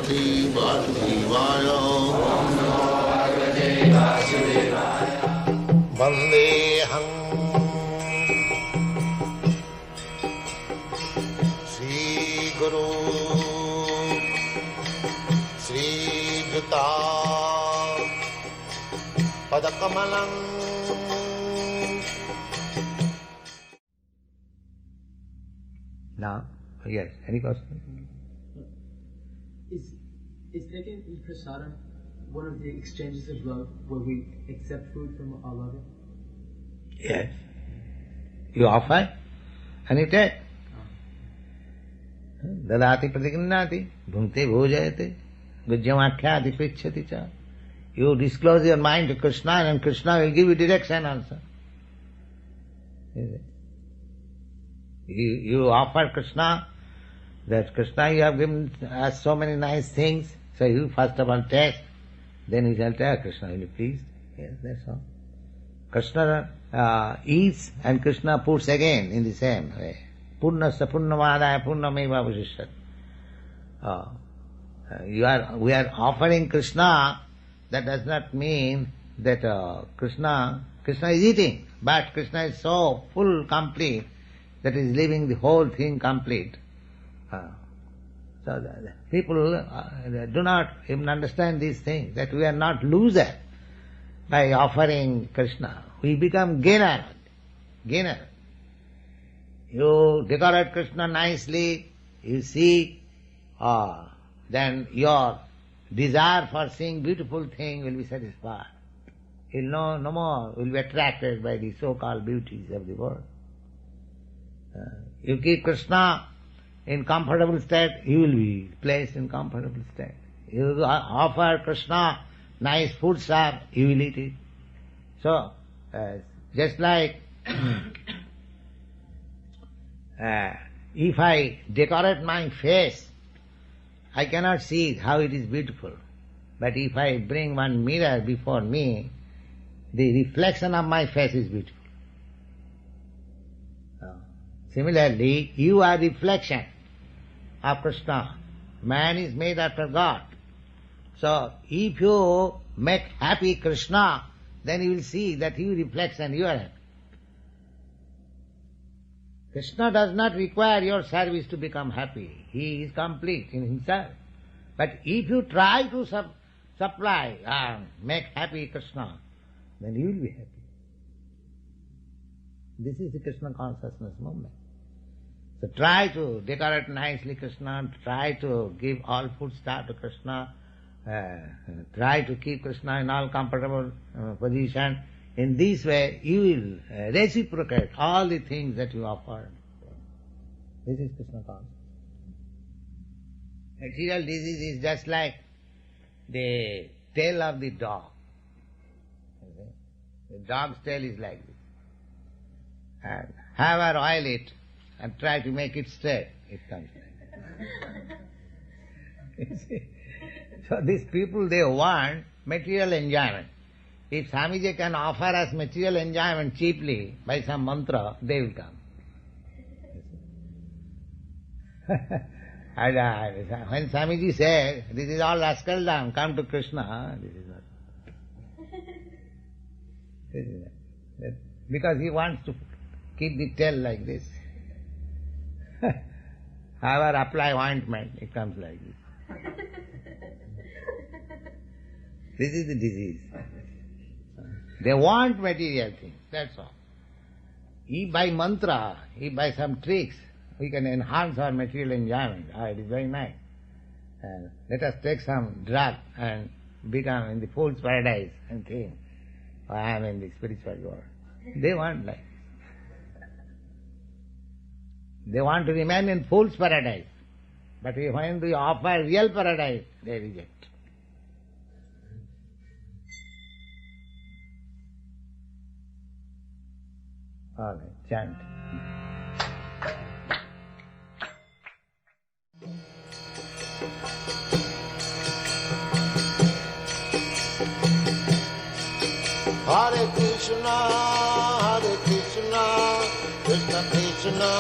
Bhagavate Vasudevaya. Vandeham Sri Guru Sri Juta Padakamalam. Now, yes, any question? Is taking in prasadam one of the exchanges of love where we accept food from our lover? Yes. You offer and you take. Dadati pratigannati, bhunte bhojayate, gujyamakhyati prichhati cha. You disclose your mind to Krishna and Krishna will give you direction also. You offer Krishna, that Krishna you have given us so many nice things, so you first of all take, then you shall tell Krishna, will you please? Yes, that's all. Krishna eats and Krishna puts again in the same way. Purnasya purnavadaya purnameva vasishyat. We are offering Krishna, that does not mean that Krishna is eating, but Krishna is so full, complete, that is leaving the whole thing complete. So the people do not even understand these things, that we are not loser by offering Krishna. We become gainer. You decorate Krishna nicely, you see, then your desire for seeing beautiful thing will be satisfied. You'll no more will be attracted by the so-called beauties of the world. You keep Krishna in comfortable state, he will be placed in comfortable state. You offer Krishna nice food stuff, he will eat it. So, just like if I decorate my face, I cannot see how it is beautiful. But if I bring one mirror before me, the reflection of my face is beautiful. Similarly, you are reflection of Krishna. Man is made after God. So, if you make happy Krishna, then you will see that he reflects and you are happy. Krishna does not require your service to become happy. He is complete in himself. But if you try to supply and make happy Krishna, then you will be happy. This is the Krishna consciousness movement. So try to decorate nicely Krishna, try to give all food stuff to Krishna, try to keep Krishna in all comfortable position. In this way, you will reciprocate all the things that you offer. This is Krishna consciousness. Material disease is just like the tail of the dog. The dog's tail is like this. And however oil it and try to make it straight, it comes like So these people, they want material enjoyment. If Swamiji can offer us material enjoyment cheaply by some mantra, they will come. When Swamiji says, this is all rascaldom, come to Krishna, this is not. Because he wants to keep the tail like this. However apply ointment, it comes like this. This is the disease. They want material things, that's all. If by mantra, if by some tricks, we can enhance our material enjoyment, it is very nice. Let us take some drug and become in the fool's paradise and think, I am in the spiritual world. They want like this. They want to remain in fool's paradise. But when we offer real paradise, they reject. All right, chant. Hare Krishna, Krishna Krishna,